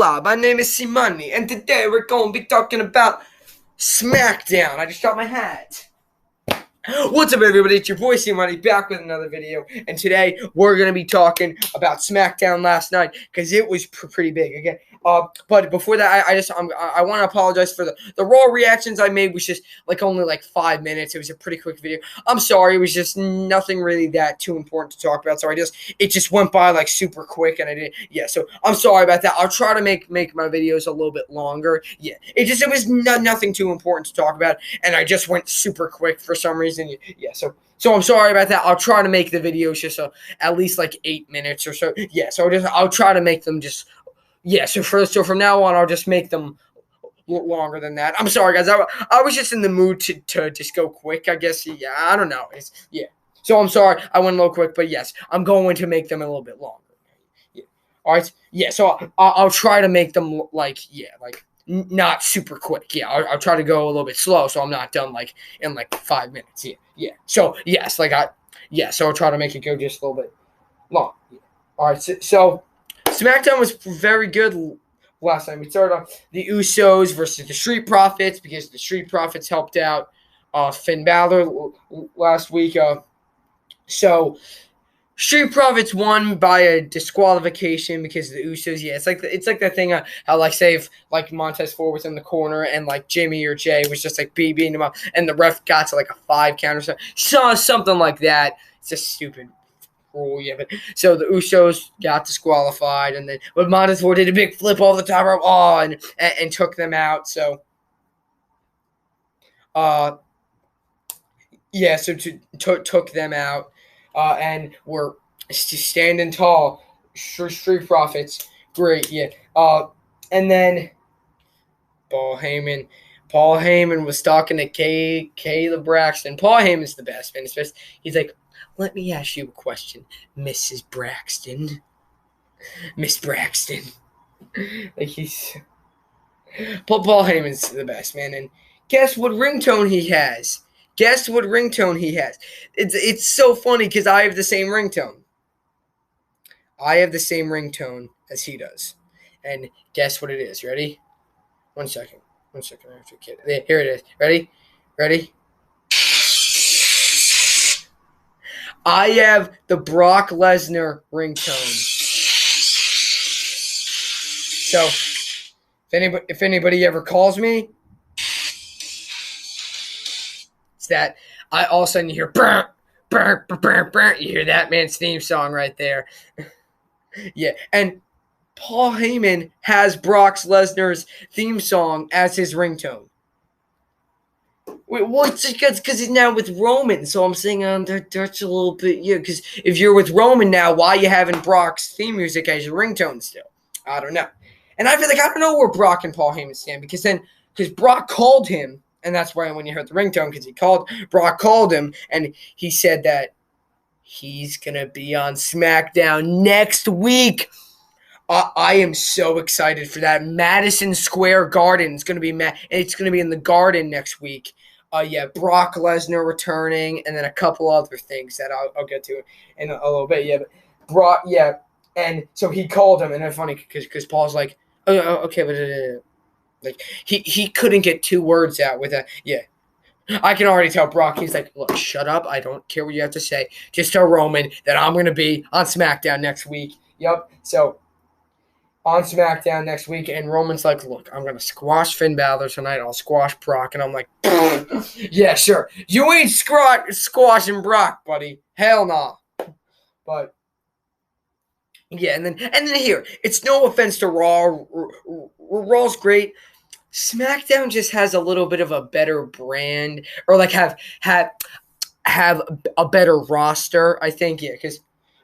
Hola, my name is Simani, and today we're going to be talking about SmackDown. I just got my hat. What's up, everybody? It's your boy Simani back with another video, and today we're going to be talking about SmackDown last night because it was pretty big again. But before that, I want to apologize for the raw reactions I made. Was just only 5 minutes. It was a pretty quick video. I'm sorry. It was just nothing really that too important to talk about. So it just went by super quick, and I didn't. Yeah. So I'm sorry about that. I'll try to make my videos a little bit longer. Yeah. It was nothing too important to talk about, and I just went super quick for some reason. Yeah. So I'm sorry about that. I'll try to make the videos just at least 8 minutes or so. Yeah. So I'll try to make them just. Yeah, so from now on, I'll just make them longer than that. I'm sorry, guys. I was just in the mood to just go quick, I guess. Yeah, I don't know. Yeah. So I'm sorry. I went a little quick, but yes, I'm going to make them a little bit longer. Yeah. All right. Yeah, so I'll try to make them, not super quick. Yeah, I'll try to go a little bit slow so I'm not done, in 5 minutes. Yeah. Yeah. So, yes, so I'll try to make it go just a little bit long. Yeah. All right, so SmackDown was very good last time. We started off the Usos versus the Street Profits because the Street Profits helped out Finn Balor last week. So Street Profits won by a disqualification because the Usos. Yeah, it's like that thing how say if Montez Ford was in the corner and Jimmy or Jay was just beating him up and the ref got to a 5 count or something like that. It's just stupid rule, yeah, but so the Usos got disqualified, and then Montez Ford did a big flip over the top rope, and took them out. So, so took them out, and were standing tall. Street Profits, great, yeah. And then Paul Heyman was talking to Caleb Braxton. Paul Heyman's the best, man. He's like, let me ask you a question, Mrs. Braxton. Miss Braxton. Paul Heyman's the best, man. And guess what ringtone he has? It's so funny because I have the same ringtone. I have the same ringtone as he does. And guess what it is? Ready? One second. I have to get it. Here it is. Ready? I have the Brock Lesnar ringtone. So, if anybody ever calls me, it's that. I all of a sudden you hear burr, burr, burr, burr, burr. You hear that man's theme song right there. Yeah, and Paul Heyman has Brock Lesnar's theme song as his ringtone. Well, it's because he's now with Roman, so I'm saying that's a little bit, yeah, because if you're with Roman now, why are you having Brock's theme music as your ringtone still? I don't know. And I feel I don't know where Brock and Paul Heyman stand, because Brock called him, and that's why when you heard the ringtone, because Brock called him, and he said that he's going to be on SmackDown next week. I am so excited for that. Madison Square Garden. It's going to be in the Garden next week. Brock Lesnar returning, and then a couple other things that I'll get to in a little bit. Yeah, but Brock. Yeah, and so he called him, and it's funny because Paul's like, oh, okay, but he couldn't get 2 words out with that. Yeah, I can already tell Brock. He's like, look, shut up. I don't care what you have to say. Just tell Roman that I'm going to be on SmackDown next week. Yep. So, on SmackDown next week, and Roman's like, look, I'm going to squash Finn Balor tonight. I'll squash Brock. And I'm like, yeah, sure. You ain't squashing Brock, buddy. Hell no. But, yeah, and then here, it's no offense to Raw. Raw's great. SmackDown just has a little bit of a better brand, or have a better roster, I think, yeah, because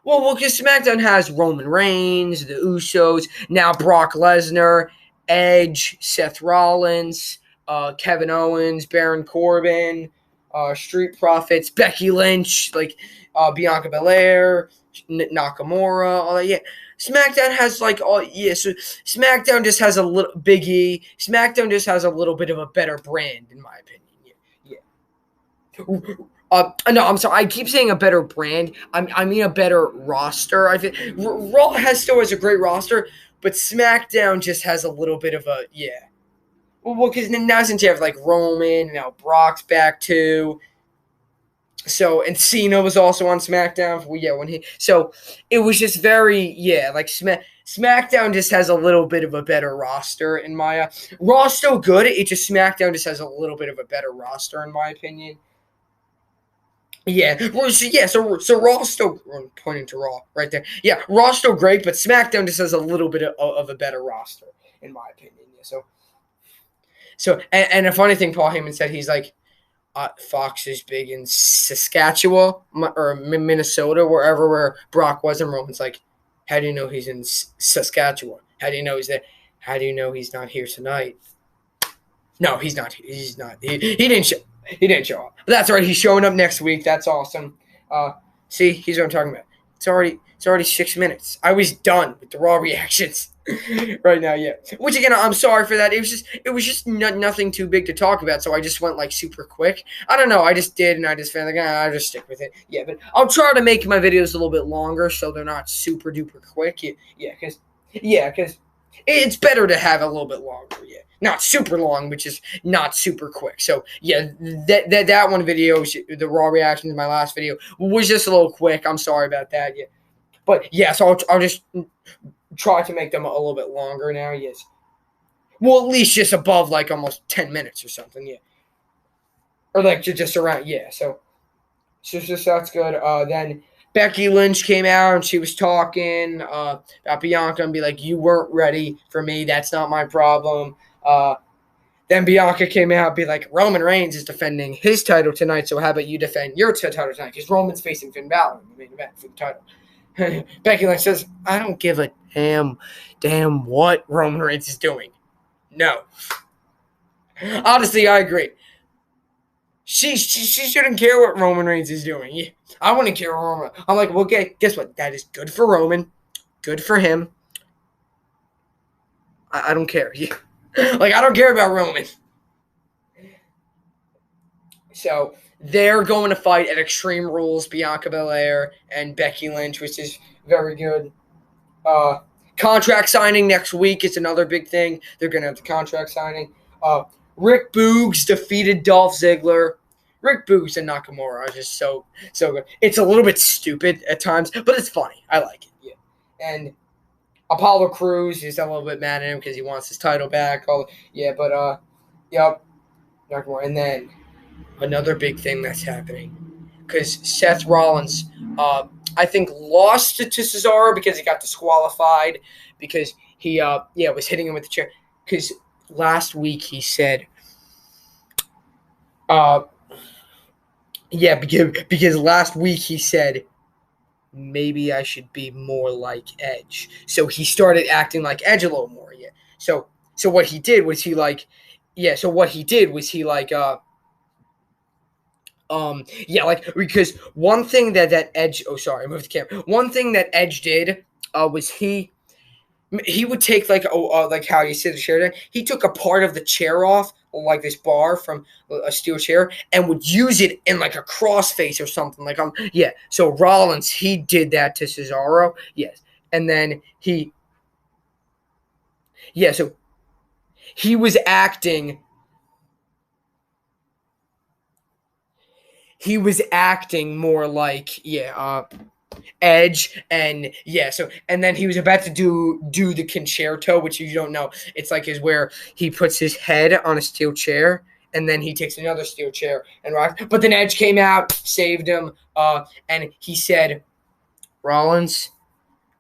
SmackDown has Roman Reigns, the Usos, now Brock Lesnar, Edge, Seth Rollins, Kevin Owens, Baron Corbin, Street Profits, Becky Lynch, Bianca Belair, Nakamura, all that. Yeah, SmackDown has so SmackDown just has a little Big E. SmackDown just has a little bit of a better brand, in my opinion. Yeah. No, I'm sorry. I keep saying a better brand. I mean a better roster. I think Raw still has a great roster, but SmackDown just has a little bit of a Well, because now since you have like Roman, now Brock's back too. So and Cena was also on SmackDown. So it was just very like SmackDown just has a little bit of a better roster in my Raw's still good. It just SmackDown just has a little bit of a better roster in my opinion. Yeah, so Raw's still pointing to Raw right there. Yeah, Raw's still great, but SmackDown just has a little bit of a better roster in my opinion. Yeah, and a funny thing, Paul Heyman said he's like. Fox is big in Saskatchewan or Minnesota, where Brock was, and Roman's like, how do you know he's in Saskatchewan? How do you know he's there? How do you know he's not here tonight? No, he's not. He's not. He didn't show. He didn't show up. But that's all right. He's showing up next week. That's awesome. See, he's what I'm talking about. It's already 6 minutes. I was done with the Raw reactions right now. Yeah. Which again, I'm sorry for that. It was just nothing too big to talk about. So I just went like super quick. I don't know. I just did, and I just found like I'll just stick with it. Yeah, but I'll try to make my videos a little bit longer so they're not super duper quick. Because it's better to have a little bit longer. Yeah. Not super long, but just not super quick. So yeah, that one video, the Raw reaction to my last video, was just a little quick. I'm sorry about that. Yeah, but yeah, so I'll just try to make them a little bit longer now. Yes, well, at least just above like almost 10 minutes or something. Yeah, or like just around. Yeah, so that's good. Then Becky Lynch came out and she was talking about Bianca and be like, "You weren't ready for me. That's not my problem." Then Bianca came out and be like, Roman Reigns is defending his title tonight, so how about you defend your title tonight? Because Roman's facing Finn Balor in the main event for the title. Becky Lynch says, I don't give a damn what Roman Reigns is doing. No. Honestly, I agree. She shouldn't care what Roman Reigns is doing. Yeah, I wouldn't care what Roman. I'm like, well, okay, guess what? That is good for Roman. Good for him. I don't care. Yeah. Like, I don't care about Roman. So, they're going to fight at Extreme Rules, Bianca Belair and Becky Lynch, which is very good. Contract signing next week is another big thing. They're going to have the contract signing. Rick Boogs defeated Dolph Ziggler. Rick Boogs and Nakamura are just so good. It's a little bit stupid at times, but it's funny. I like it. Yeah. And Apollo Crews is a little bit mad at him because he wants his title back. Yep. And then another big thing that's happening because Seth Rollins, I think, lost to Cesaro because he got disqualified because he was hitting him with the chair. Because last week he said, because last week he said, maybe I should be more like Edge. So he started acting like Edge a little more. Yeah. So what he did was because one thing that Edge, I moved the camera. One thing that Edge did was he would take like how you sit in the chair down. He took a part of the chair off, like this bar from a steel chair, and would use it in like a crossface or something. So Rollins, he did that to Cesaro. Yes. And then so he was acting more like Edge, and and then he was about to do the concerto, which you don't know. It's like is where he puts his head on a steel chair and then he takes another steel chair and rocks. But then Edge came out, saved him, and he said, Rollins,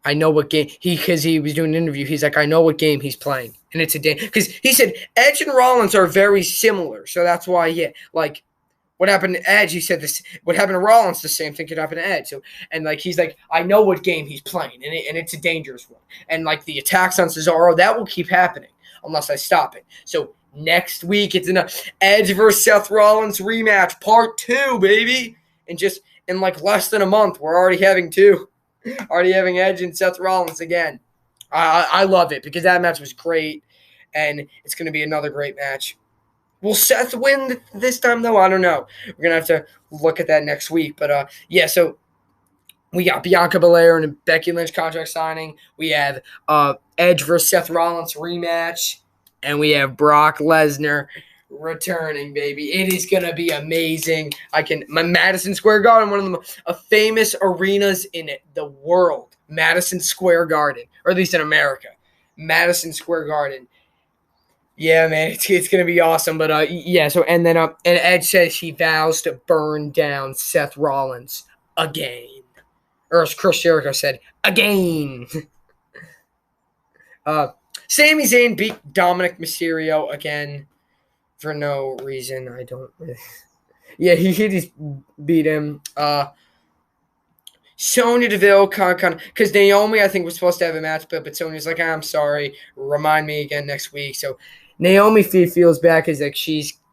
I know what game because he was doing an interview. He's like, I know what game he's playing, and it's a game because he said Edge and Rollins are very similar, so that's why what happened to Edge? He said this. What happened to Rollins? The same thing could happen to Edge. So, and he's like, I know what game he's playing, and it's a dangerous one. And the attacks on Cesaro, that will keep happening unless I stop it. So next week it's an Edge versus Seth Rollins rematch, part 2, baby. And just in less than a month, we're already having 2, already having Edge and Seth Rollins again. I love it because that match was great, and it's going to be another great match. Will Seth win this time, though? I don't know. We're going to have to look at that next week. But, so We got Bianca Belair and Becky Lynch contract signing. We have Edge versus Seth Rollins rematch. And we have Brock Lesnar returning, baby. It is going to be amazing. My Madison Square Garden, one of the most famous arenas in the world. Madison Square Garden, or at least in America. Madison Square Garden. Yeah, man, it's gonna be awesome. But yeah. So and Edge says he vows to burn down Seth Rollins again, or as Chris Jericho said, again. uh, Sami Zayn beat Dominic Mysterio again for no reason. I don't. Yeah, he just beat him. Sonya Deville kind of because Naomi I think was supposed to have a match, but Sonya's like, I'm sorry, remind me again next week. So Naomi feels back as like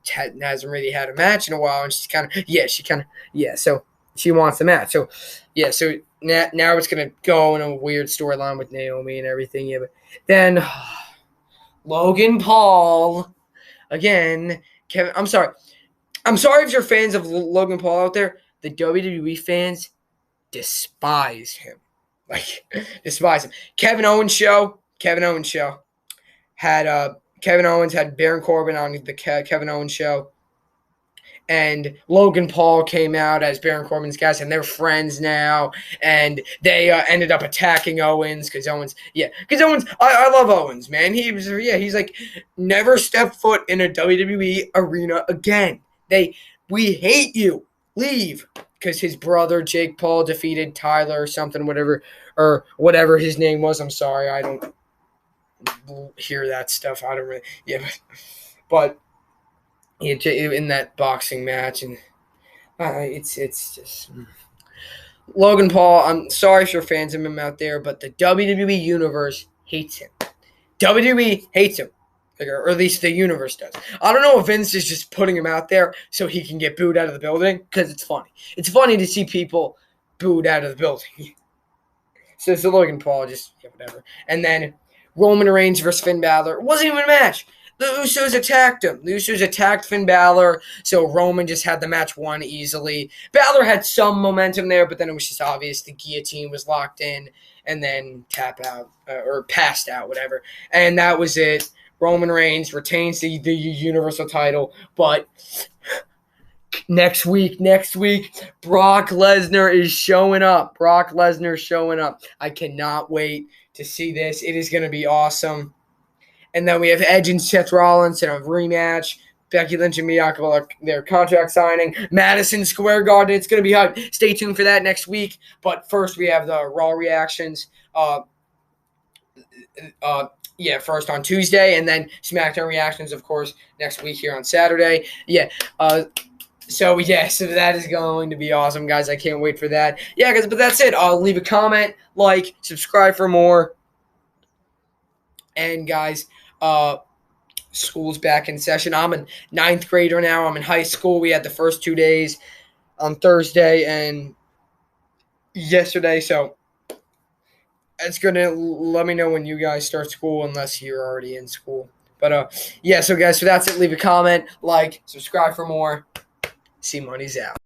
hasn't really had a match in a while, and so she wants the match. So yeah, so now it's gonna go in a weird storyline with Naomi and everything. Yeah, but then Logan Paul again. Kevin, I'm sorry if you're fans of Logan Paul out there. The WWE fans despise him. Despise him. Kevin Owens show had Kevin Owens had Baron Corbin on the Kevin Owens show, and Logan Paul came out as Baron Corbin's guest, and they're friends now, and they ended up attacking Owens because I love Owens, man. He's like, never step foot in a WWE arena again. We hate you. Leave. Because his brother Jake Paul defeated Tyler or something, whatever his name was. I'm sorry, I don't hear that stuff. I don't really, yeah, but in that boxing match, and it's just Logan Paul. I'm sorry if you're fans of him out there, but the WWE universe hates him. WWE hates him. Or at least the universe does. I don't know if Vince is just putting him out there so he can get booed out of the building, because it's funny. It's funny to see people booed out of the building. So Logan Paul, whatever. And then Roman Reigns versus Finn Balor. It wasn't even a match. The Usos attacked him. The Usos attacked Finn Balor, so Roman just had the match won easily. Balor had some momentum there, but then it was just obvious the guillotine was locked in, and then tap out, or passed out, whatever. And that was it. Roman Reigns retains the Universal title, but next week, Brock Lesnar is showing up. I cannot wait to see this. It is going to be awesome. And then we have Edge and Seth Rollins in a rematch. Becky Lynch and Bianca, their contract signing. Madison Square Garden. It's going to be hype. Stay tuned for that next week. But first, we have the Raw reactions. First on Tuesday, and then SmackDown reactions, of course, next week here on Saturday. So that is going to be awesome, guys. I can't wait for that. Yeah, guys, but that's it. I'll leave a comment, subscribe for more. And, guys, school's back in session. I'm a ninth grader now. I'm in high school. We had the first 2 days on Thursday and yesterday, so it's going to let me know when you guys start school, unless you're already in school. But, so guys, so that's it. Leave a comment, subscribe for more. C Money's out.